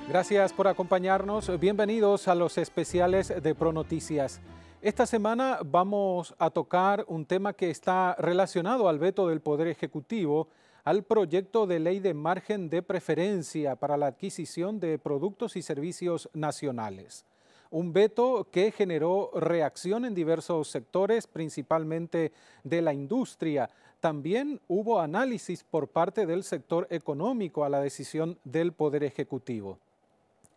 Gracias por acompañarnos. Bienvenidos a los especiales de ProNoticias. Esta semana vamos a tocar un tema que está relacionado al veto del Poder Ejecutivo al proyecto de ley de margen de preferencia para la adquisición de productos y servicios nacionales. Un veto que generó reacción en diversos sectores, principalmente de la industria. También hubo análisis por parte del sector económico a la decisión del Poder Ejecutivo.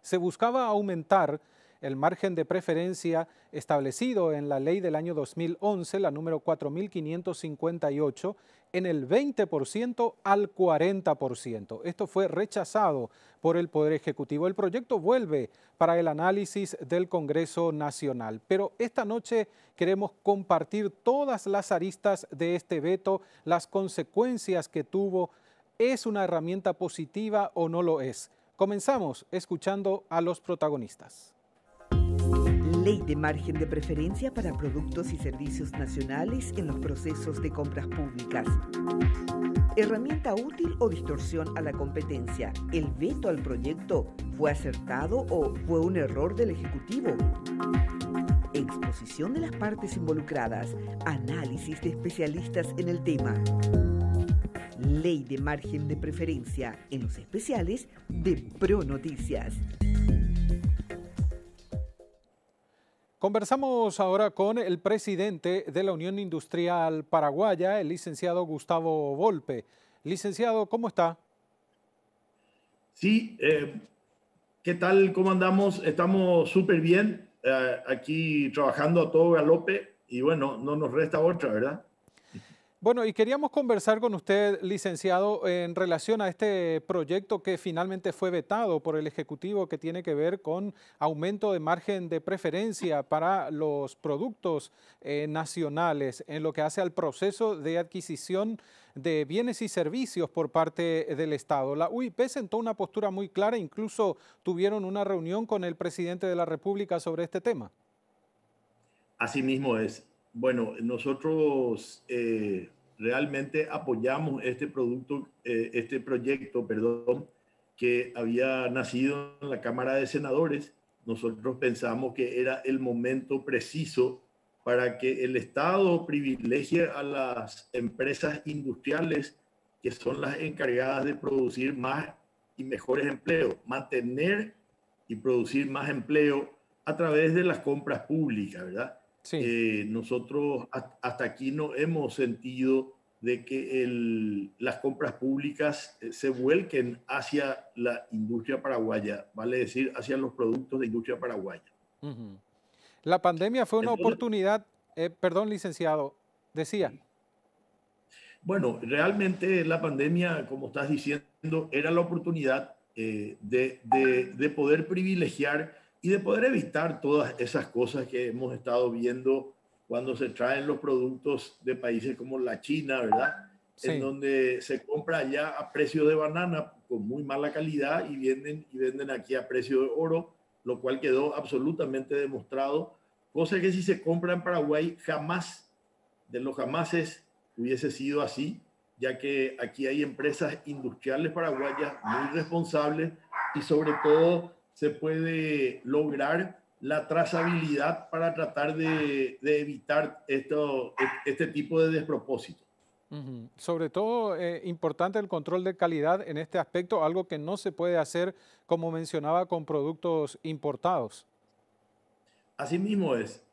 Se buscaba aumentar el margen de preferencia establecido en la ley del año 2011, la número 4558, en el 20% al 40%. Esto fue rechazado por el Poder Ejecutivo. El proyecto vuelve para el análisis del Congreso Nacional, pero esta noche queremos compartir todas las aristas de este veto, las consecuencias que tuvo. ¿Es una herramienta positiva o no lo es? Comenzamos escuchando a los protagonistas. Ley de margen de preferencia para productos y servicios nacionales en los procesos de compras públicas. ¿Herramienta útil o distorsión a la competencia? ¿El veto al proyecto fue acertado o fue un error del Ejecutivo? Exposición de las partes involucradas. Análisis de especialistas en el tema. Ley de margen de preferencia en los especiales de ProNoticias. Conversamos ahora con el presidente de la Unión Industrial Paraguaya, el licenciado Gustavo Volpe. Licenciado, ¿cómo está? Sí, ¿qué tal? ¿Cómo andamos? Estamos súper bien, aquí trabajando a todo galope y bueno, no nos resta otra, ¿verdad? Bueno, y queríamos conversar con usted, licenciado, en relación a este proyecto que finalmente fue vetado por el Ejecutivo, que tiene que ver con aumento de margen de preferencia para los productos nacionales en lo que hace al proceso de adquisición de bienes y servicios por parte del Estado. La UIP sentó una postura muy clara, incluso tuvieron una reunión con el presidente de la República sobre este tema. Así mismo es. Bueno, nosotros realmente apoyamos este proyecto, perdón, que había nacido en la Cámara de Senadores. Nosotros pensamos que era el momento preciso para que el Estado privilegie a las empresas industriales que son las encargadas de producir más y mejores empleos, mantener y producir más empleo a través de las compras públicas, ¿verdad? Sí. Nosotros hasta aquí no hemos sentido de que las compras públicas se vuelquen hacia la industria paraguaya, vale decir, hacia los productos de industria paraguaya. Uh-huh. La pandemia fue una Entonces, oportunidad, perdón, licenciado, decía. bueno, realmente la pandemia, como estás diciendo, era la oportunidad de poder privilegiar y de poder evitar todas esas cosas que hemos estado viendo cuando se traen los productos de países como la China, ¿verdad? En Sí. donde se compra ya a precio de banana con muy mala calidad y venden aquí a precio de oro, lo cual quedó absolutamente demostrado, cosa que si se compra en Paraguay jamás, de los jamases, hubiese sido así, ya que aquí hay empresas industriales paraguayas muy responsables y sobre todo se puede lograr la trazabilidad para tratar de evitar este tipo de despropósitos. Uh-huh. Sobre todo, importante el control de calidad en este aspecto, algo que no se puede hacer, como mencionaba, con productos importados. Así mismo es.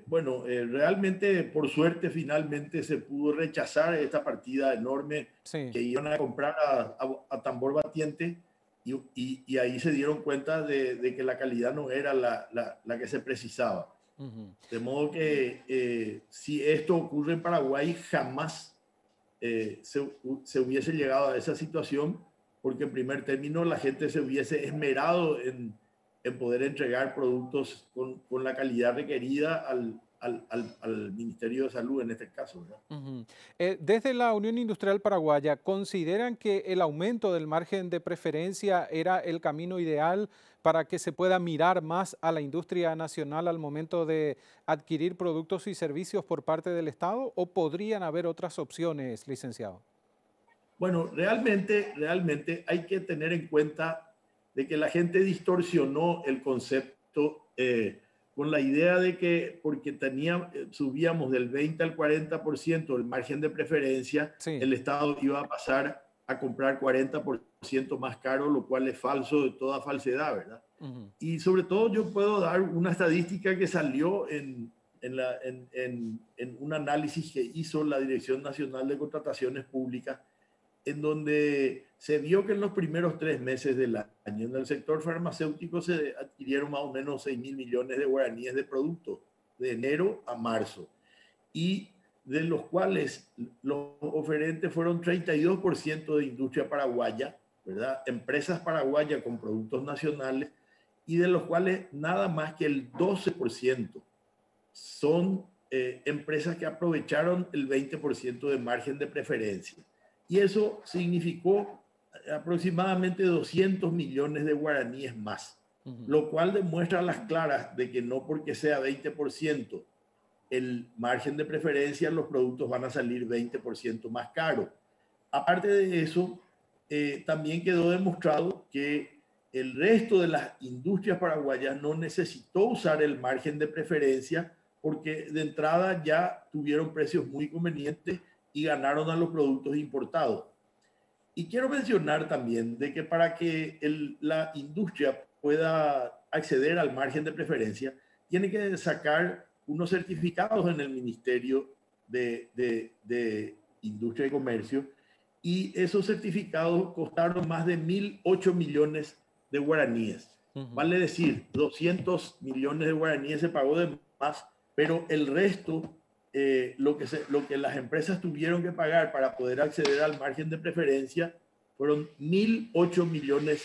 Bueno, realmente, por suerte, finalmente se pudo rechazar esta partida enorme Sí. que iban a comprar a tambor batiente y ahí se dieron cuenta de que la calidad no era la que se precisaba. Uh-huh. De modo que si esto ocurre en Paraguay, jamás se hubiese llegado a esa situación, porque en primer término la gente se hubiese esmerado en poder entregar productos con la calidad requerida al Ministerio de Salud en este caso, ¿verdad? Uh-huh. Desde la Unión Industrial Paraguaya, ¿consideran que el aumento del margen de preferencia era el camino ideal para que se pueda mirar más a la industria nacional al momento de adquirir productos y servicios por parte del Estado? ¿O podrían haber otras opciones, licenciado? Bueno, realmente hay que tener en cuenta de que la gente distorsionó el concepto con la idea de que porque subíamos del 20 al 40% el margen de preferencia, Sí. el Estado iba a pasar a comprar 40% más caro, lo cual es falso de toda falsedad, ¿verdad? Y sobre todo yo puedo dar una estadística que salió en un análisis que hizo la Dirección Nacional de Contrataciones Públicas, en donde se vio que en los primeros 3 meses del año en el sector farmacéutico se adquirieron más o menos 6.000 millones de guaraníes de productos de enero a marzo, y de los cuales los oferentes fueron 32% de industria paraguaya, ¿verdad? Empresas paraguayas con productos nacionales, y de los cuales nada más que el 12% son empresas que aprovecharon el 20% de margen de preferencia. Y eso significó aproximadamente 200 millones de guaraníes más, lo cual demuestra a las claras de que no porque sea 20% el margen de preferencia, los productos van a salir 20% más caros. Aparte de eso, también quedó demostrado que el resto de las industrias paraguayas no necesitó usar el margen de preferencia porque de entrada ya tuvieron precios muy convenientes y ganaron a los productos importados. Y quiero mencionar también de que para que la industria pueda acceder al margen de preferencia, tiene que sacar unos certificados en el Ministerio de Industria y Comercio, y esos certificados costaron más de 1.008 millones de guaraníes. Vale decir, 200 millones de guaraníes se pagó de más, pero el resto, lo que las empresas tuvieron que pagar para poder acceder al margen de preferencia fueron 1.008 millones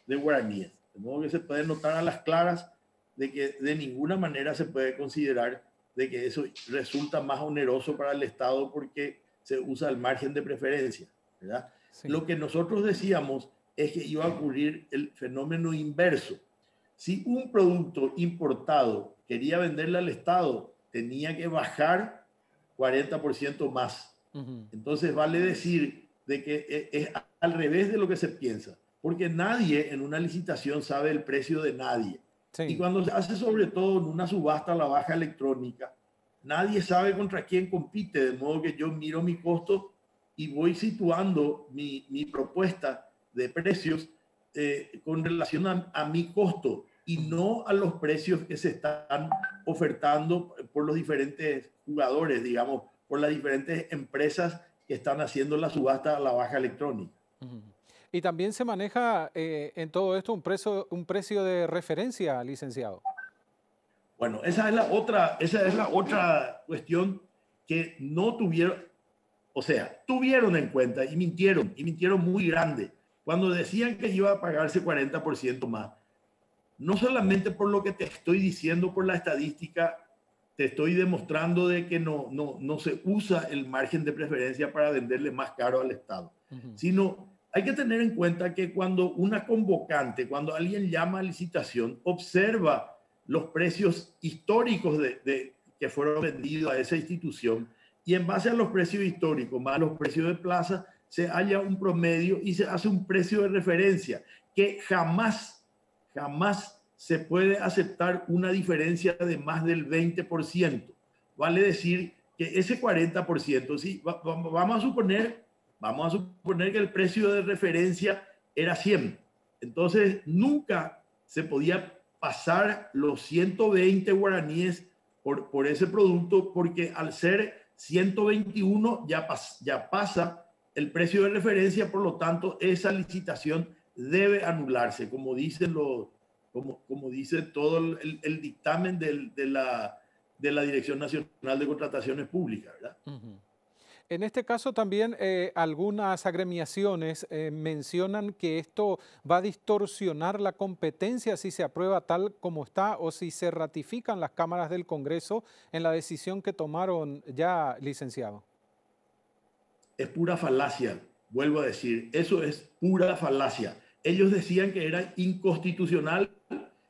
de guaraníes. De modo que se puede notar a las claras de que de ninguna manera se puede considerar de que eso resulta más oneroso para el Estado porque se usa el margen de preferencia, ¿verdad? Sí. Lo que nosotros decíamos es que iba a ocurrir el fenómeno inverso. Si un producto importado quería venderle al Estado, tenía que bajar 40% más. Entonces vale decir de que es al revés de lo que se piensa, porque nadie en una licitación sabe el precio de nadie. Sí. Y cuando se hace sobre todo en una subasta a la baja electrónica, nadie sabe contra quién compite, de modo que yo miro mi costo y voy situando mi propuesta de precios con relación a mi costo y no a los precios que se están ofertando por los diferentes jugadores, digamos, por las diferentes empresas que están haciendo la subasta a la baja electrónica. Y también se maneja en todo esto un precio de referencia, licenciado. Bueno, esa es la otra cuestión que no tuvieron, o sea, tuvieron en cuenta y mintieron muy grande cuando decían que iba a pagarse 40% más. No solamente por lo que te estoy diciendo por la estadística, te estoy demostrando de que no se usa el margen de preferencia para venderle más caro al Estado, sino hay que tener en cuenta que cuando una convocante, cuando alguien llama a licitación, observa los precios históricos que fueron vendidos a esa institución, y en base a los precios históricos más los precios de plaza, se halla un promedio y se hace un precio de referencia que jamás se puede aceptar una diferencia de más del 20%. Vale decir que ese 40%, sí, vamos a suponer que el precio de referencia era 100. Entonces, nunca se podía pasar los 120 guaraníes por ese producto, porque al ser 121 ya pasa el precio de referencia, por lo tanto, esa licitación debe anularse, como dicen como dice todo el dictamen de la Dirección Nacional de Contrataciones Públicas, ¿verdad? En este caso también algunas agremiaciones mencionan que esto va a distorsionar la competencia si se aprueba tal como está o si se ratifican las cámaras del Congreso en la decisión que tomaron ya, licenciado. Es pura falacia, vuelvo a decir, eso es pura falacia. Ellos decían que era inconstitucional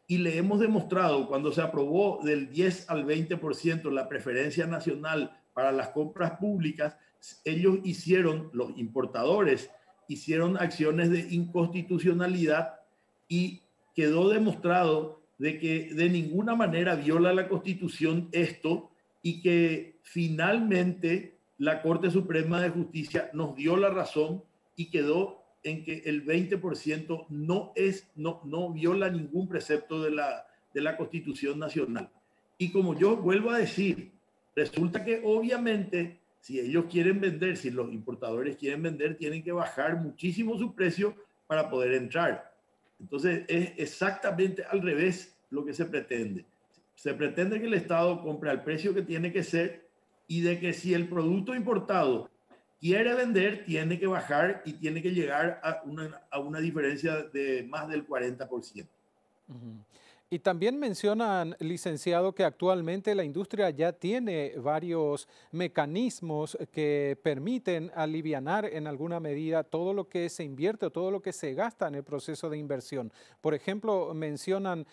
y le hemos demostrado cuando se aprobó del 10 al 20% la preferencia nacional para las compras públicas, los importadores hicieron acciones de inconstitucionalidad y quedó demostrado de que de ninguna manera viola la Constitución esto y que finalmente la Corte Suprema de Justicia nos dio la razón y quedó en que el 20% no viola ningún precepto de la Constitución Nacional. Y como yo vuelvo a decir, resulta que obviamente si ellos quieren vender, si los importadores quieren vender, tienen que bajar muchísimo su precio para poder entrar. Entonces es exactamente al revés lo que se pretende. Se pretende que el Estado compre al precio que tiene que ser y de que si el producto importado quiere vender, tiene que bajar y tiene que llegar a una diferencia de más del 40%. Uh-huh. Y también mencionan, licenciado, que actualmente la industria ya tiene varios mecanismos que permiten alivianar en alguna medida todo lo que se invierte o todo lo que se gasta en el proceso de inversión. Por ejemplo, mencionan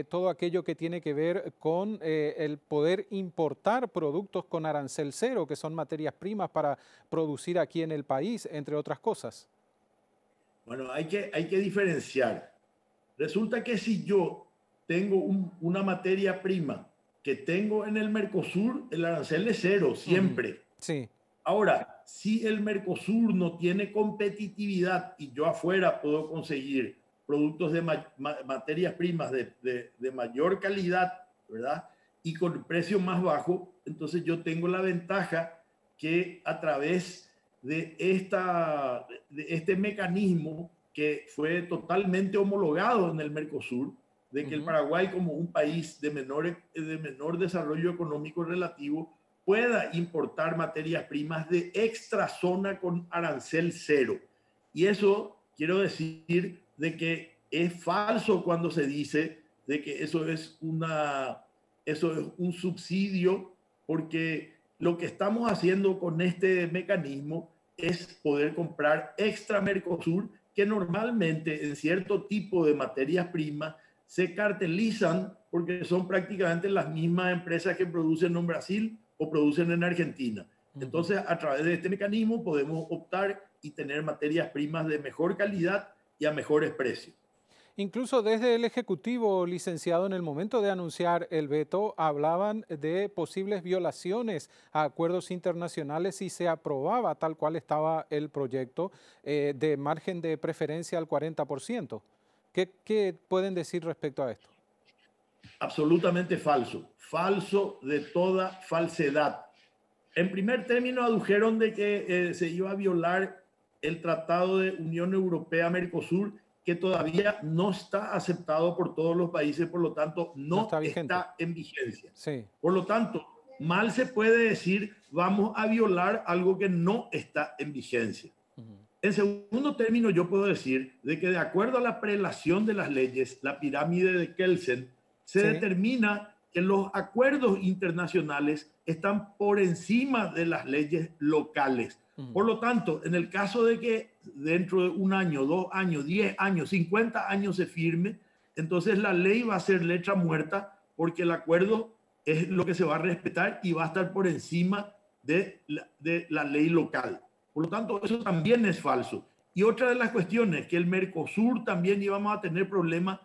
todo aquello que tiene que ver con el poder importar productos con arancel cero, que son materias primas para producir aquí en el país, entre otras cosas. Bueno, hay que diferenciar. Resulta que si yo tengo una materia prima que tengo en el Mercosur, el arancel es cero, siempre. Sí. Ahora, si el Mercosur no tiene competitividad y yo afuera puedo conseguir productos de materias primas de mayor calidad, ¿verdad? Y con precio más bajo, entonces yo tengo la ventaja que a través de este mecanismo que fue totalmente homologado en el Mercosur, de que el Paraguay, como un país de menor desarrollo económico relativo, pueda importar materias primas de extra zona con arancel cero. Y eso quiero decir de que es falso cuando se dice de que eso es un subsidio, porque lo que estamos haciendo con este mecanismo es poder comprar extra Mercosur, que normalmente en cierto tipo de materias primas se cartelizan porque son prácticamente las mismas empresas que producen en Brasil o producen en Argentina. Entonces, a través de este mecanismo podemos optar y tener materias primas de mejor calidad y a mejores precios. Incluso desde el Ejecutivo, licenciado, en el momento de anunciar el veto, hablaban de posibles violaciones a acuerdos internacionales si se aprobaba tal cual estaba el proyecto de margen de preferencia al 40%. ¿Qué pueden decir respecto a esto? Absolutamente falso. Falso de toda falsedad. En primer término, adujeron de que se iba a violar el Tratado de Unión Europea-Mercosur, que todavía no está aceptado por todos los países, por lo tanto, no está en vigencia. Sí. Por lo tanto, mal se puede decir, vamos a violar algo que no está en vigencia. En segundo término, yo puedo decir de que de acuerdo a la prelación de las leyes, la pirámide de Kelsen, se determina que los acuerdos internacionales están por encima de las leyes locales. Por lo tanto, en el caso de que dentro de 1 año, 2 años, 10 años, 50 años se firme, entonces la ley va a ser letra muerta porque el acuerdo es lo que se va a respetar y va a estar por encima de la ley local. Por lo tanto, eso también es falso. Y otra de las cuestiones, que el Mercosur también íbamos a tener problemas,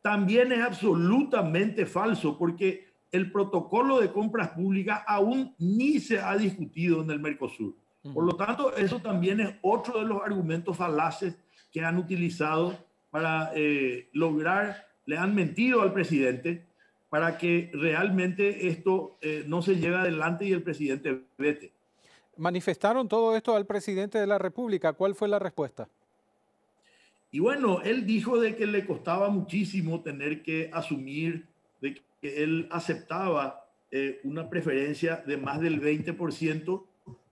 también es absolutamente falso, porque el protocolo de compras públicas aún ni se ha discutido en el Mercosur. Por lo tanto, eso también es otro de los argumentos falaces que han utilizado para lograr, le han mentido al presidente para que realmente esto no se lleve adelante y el presidente vete. Manifestaron todo esto al presidente de la República. ¿Cuál fue la respuesta? Y bueno, él dijo de que le costaba muchísimo tener que asumir de que él aceptaba una preferencia de más del 20%,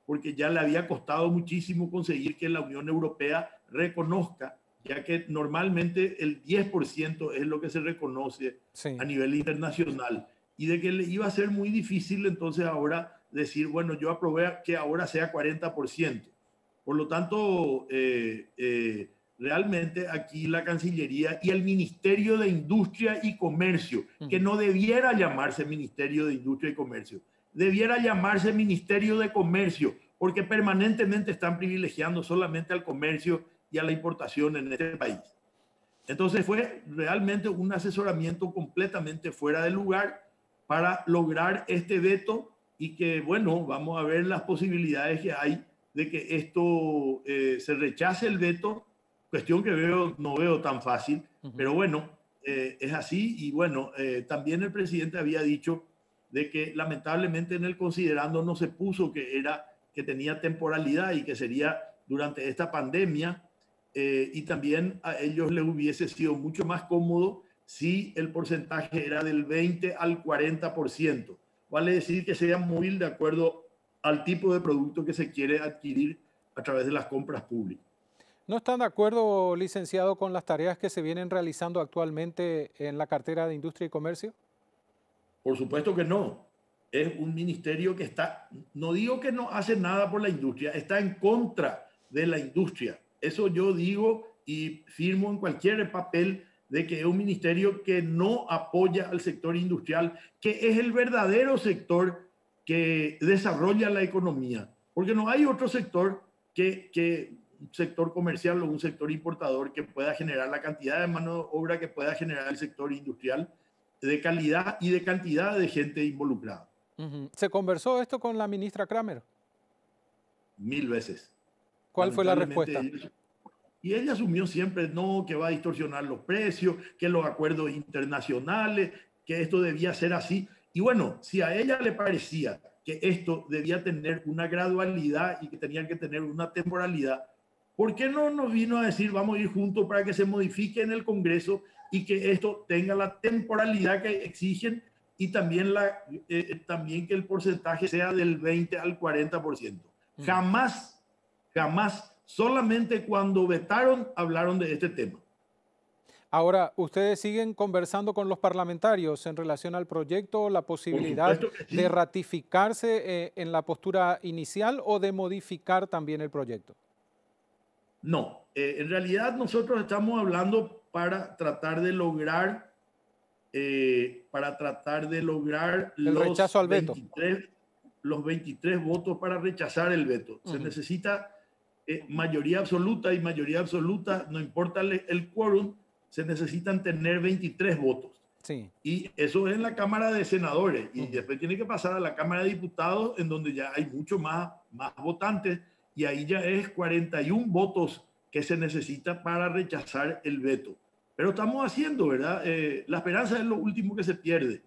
porque ya le había costado muchísimo conseguir que la Unión Europea reconozca, ya que normalmente el 10% es lo que se reconoce a nivel internacional, y de que le iba a ser muy difícil entonces ahora decir, bueno, yo aprobé que ahora sea 40%. Por lo tanto, realmente aquí la Cancillería y el Ministerio de Industria y Comercio, que no debiera llamarse Ministerio de Industria y Comercio, debiera llamarse Ministerio de Comercio, porque permanentemente están privilegiando solamente al comercio y a la importación en este país. Entonces fue realmente un asesoramiento completamente fuera de lugar para lograr este veto y que, bueno, vamos a ver las posibilidades que hay de que esto se rechace el veto, cuestión que no veo tan fácil, pero bueno, es así. Y bueno, también el presidente había dicho de que lamentablemente en el considerando no se puso que tenía temporalidad y que sería durante esta pandemia, y también a ellos les hubiese sido mucho más cómodo si el porcentaje era del 20 al 40%. Vale decir que sea móvil de acuerdo al tipo de producto que se quiere adquirir a través de las compras públicas. ¿No están de acuerdo, licenciado, con las tareas que se vienen realizando actualmente en la cartera de Industria y Comercio? Por supuesto que no. Es un ministerio que está, no digo que no hace nada por la industria, está en contra de la industria. Eso yo digo y firmo en cualquier papel de que es un ministerio que no apoya al sector industrial, que es el verdadero sector que desarrolla la economía. Porque no hay otro sector que un sector comercial o un sector importador que pueda generar la cantidad de mano de obra que pueda generar el sector industrial, de calidad y de cantidad de gente involucrada. ¿Se conversó esto con la ministra Kramer? 1000 veces. ¿Cuál fue la respuesta? Y ella asumió siempre, no, que va a distorsionar los precios, que los acuerdos internacionales, que esto debía ser así. Y bueno, si a ella le parecía que esto debía tener una gradualidad y que tenía que tener una temporalidad, ¿por qué no nos vino a decir vamos a ir juntos para que se modifique en el Congreso y que esto tenga la temporalidad que exigen y también, también que el porcentaje sea del 20 al 40%? Jamás, jamás, solamente cuando vetaron hablaron de este tema. Ahora, ¿ustedes siguen conversando con los parlamentarios en relación al proyecto, la posibilidad sí, de ratificarse en la postura inicial o de modificar también el proyecto? No, en realidad nosotros estamos hablando para tratar de lograr, El rechazo al veto. Los 23 votos para rechazar el veto. Se necesita mayoría absoluta, y mayoría absoluta, no importa el quórum, se necesitan tener 23 votos. Sí. Y eso es en la Cámara de Senadores. Y después tiene que pasar a la Cámara de Diputados, en donde ya hay mucho más votantes. Y ahí ya es 41 votos que se necesita para rechazar el veto. Pero estamos haciendo, ¿verdad? La esperanza es lo último que se pierde.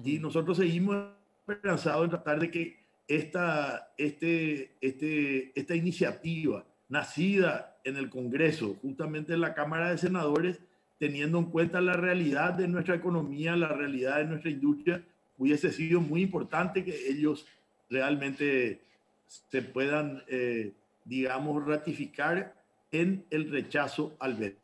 Y nosotros seguimos esperanzados en tratar de que esta iniciativa nacida en el Congreso, justamente en la Cámara de Senadores, teniendo en cuenta la realidad de nuestra economía, la realidad de nuestra industria, hubiese sido muy importante que ellos realmente se puedan, digamos, ratificar en el rechazo al veto.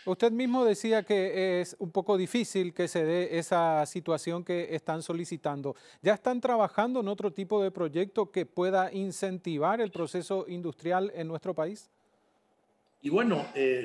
Usted mismo decía que es un poco difícil que se dé esa situación que están solicitando. ¿Ya están trabajando en otro tipo de proyecto que pueda incentivar el proceso industrial en nuestro país? Y bueno,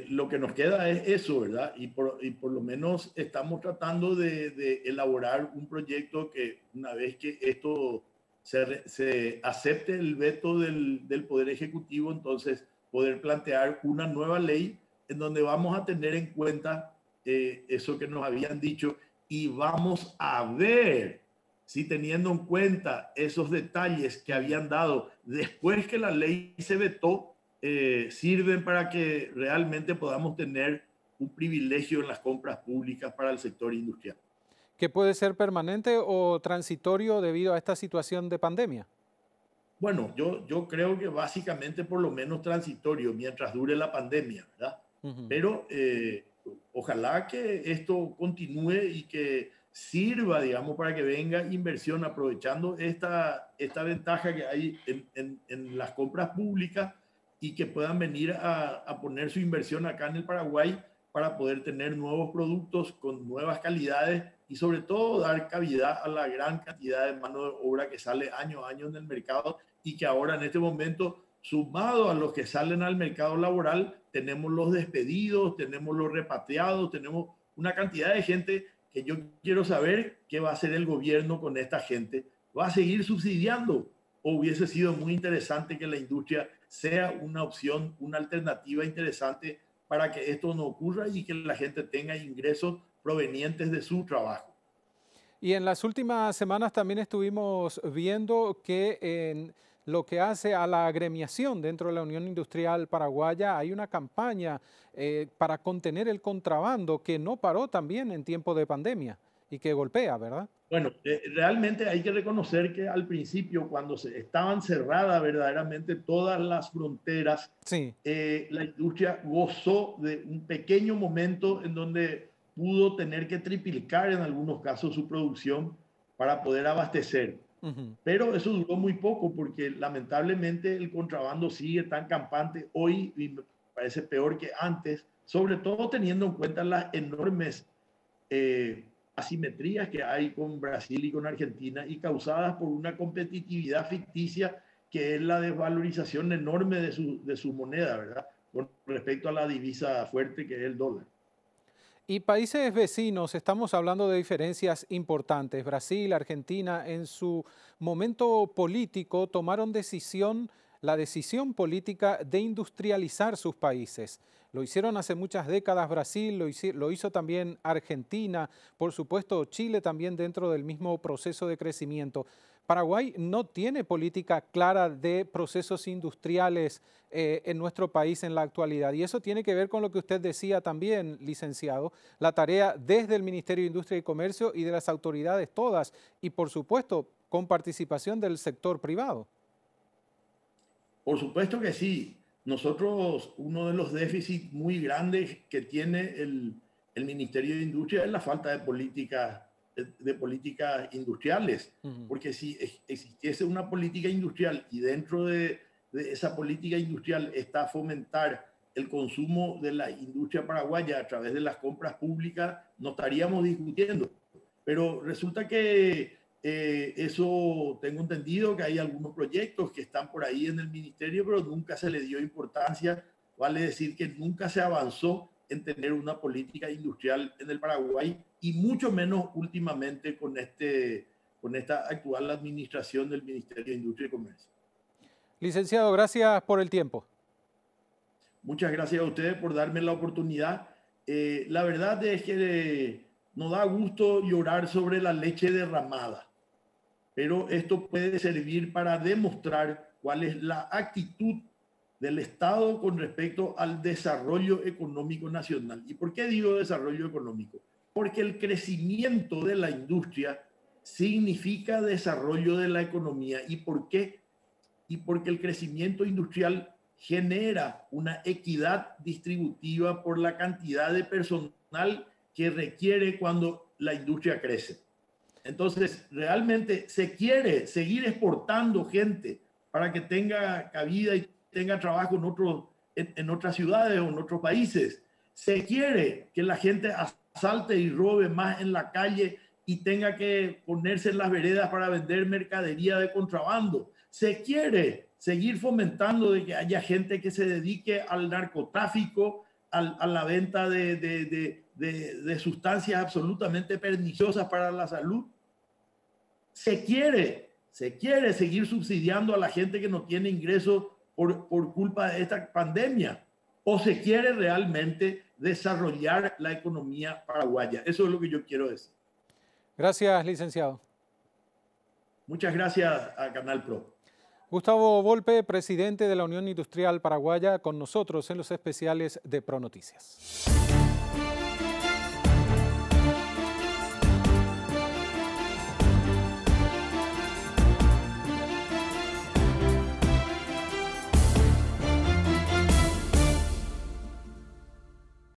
lo que nos queda es eso, ¿verdad? Y por lo menos estamos tratando de elaborar un proyecto que una vez que esto se acepte el veto del Poder Ejecutivo, entonces poder plantear una nueva ley en donde vamos a tener en cuenta eso que nos habían dicho y vamos a ver si teniendo en cuenta esos detalles que habían dado después que la ley se vetó, sirven para que realmente podamos tener un privilegio en las compras públicas para el sector industrial. ¿Que puede ser permanente o transitorio debido a esta situación de pandemia? Bueno, yo creo que básicamente por lo menos transitorio mientras dure la pandemia, ¿verdad? Pero ojalá que esto continúe y que sirva, digamos, para que venga inversión aprovechando esta ventaja que hay en las compras públicas y que puedan venir a poner su inversión acá en el Paraguay para poder tener nuevos productos con nuevas calidades y sobre todo dar cavidad a la gran cantidad de mano de obra que sale año a año en el mercado y que ahora en este momento, sumado a los que salen al mercado laboral, tenemos los despedidos, tenemos los repatriados, tenemos una cantidad de gente que yo quiero saber qué va a hacer el gobierno con esta gente. ¿Va a seguir subsidiando? ¿O hubiese sido muy interesante que la industria sea una opción, una alternativa interesante para que esto no ocurra y que la gente tenga ingresos provenientes de su trabajo. Y en las últimas semanas también estuvimos viendo que en lo que hace a la agremiación dentro de la Unión Industrial Paraguaya hay una campaña para contener el contrabando que no paró también en tiempo de pandemia y que golpea, ¿verdad? Bueno, realmente hay que reconocer que al principio, cuando estaban cerradas verdaderamente todas las fronteras, Sí. La industria gozó de un pequeño momento en donde pudo tener que triplicar en algunos casos su producción para poder abastecer. Ujú. Pero eso duró muy poco porque lamentablemente el contrabando sigue tan campante hoy y me parece peor que antes, sobre todo teniendo en cuenta las enormes eh, asimetrías que hay con Brasil y con Argentina y causadas por una competitividad ficticia que es la desvalorización enorme de su moneda, ¿verdad? Con respecto a la divisa fuerte que es el dólar. Y países vecinos, estamos hablando de diferencias importantes. Brasil, Argentina, en su momento político tomaron la decisión política de industrializar sus países. Lo hicieron hace muchas décadas Brasil, lo hizo también Argentina, por supuesto Chile también dentro del mismo proceso de crecimiento. Paraguay no tiene política clara de procesos industriales en nuestro país en la actualidad. Y eso tiene que ver con lo que usted decía también, licenciado, la tarea desde el Ministerio de Industria y Comercio y de las autoridades todas, y por supuesto con participación del sector privado. Por supuesto que sí. Nosotros, uno de los déficits muy grandes que tiene el Ministerio de Industria es la falta de políticas industriales. Ujú. Porque si existiese una política industrial y dentro de esa política industrial está fomentar el consumo de la industria paraguaya a través de las compras públicas, no estaríamos discutiendo. Pero resulta que eso tengo entendido que hay algunos proyectos que están por ahí en el ministerio, pero nunca se le dio importancia. Vale decir que nunca se avanzó en tener una política industrial en el Paraguay y mucho menos últimamente con esta actual administración del Ministerio de Industria y Comercio. Licenciado, gracias por el tiempo. Muchas gracias a ustedes por darme la oportunidad. La verdad es que nos da gusto llorar sobre la leche derramada, pero esto puede servir para demostrar cuál es la actitud del Estado con respecto al desarrollo económico nacional. ¿Y por qué digo desarrollo económico? Porque el crecimiento de la industria significa desarrollo de la economía. ¿Y por qué? Y porque el crecimiento industrial genera una equidad distributiva por la cantidad de personal que requiere cuando la industria crece. Entonces, realmente se quiere seguir exportando gente para que tenga cabida y tenga trabajo en otras ciudades o en otros países. Se quiere que la gente asalte y robe más en la calle y tenga que ponerse en las veredas para vender mercadería de contrabando. Se quiere seguir fomentando de que haya gente que se dedique al narcotráfico, a la venta de sustancias absolutamente perniciosas para la salud. Se quiere seguir subsidiando a la gente que no tiene ingresos por culpa de esta pandemia, o se quiere realmente desarrollar la economía paraguaya. Eso es lo que yo quiero decir. Gracias, licenciado. Muchas gracias a Canal Pro. Gustavo Volpe, presidente de la Unión Industrial Paraguaya, con nosotros en los especiales de ProNoticias.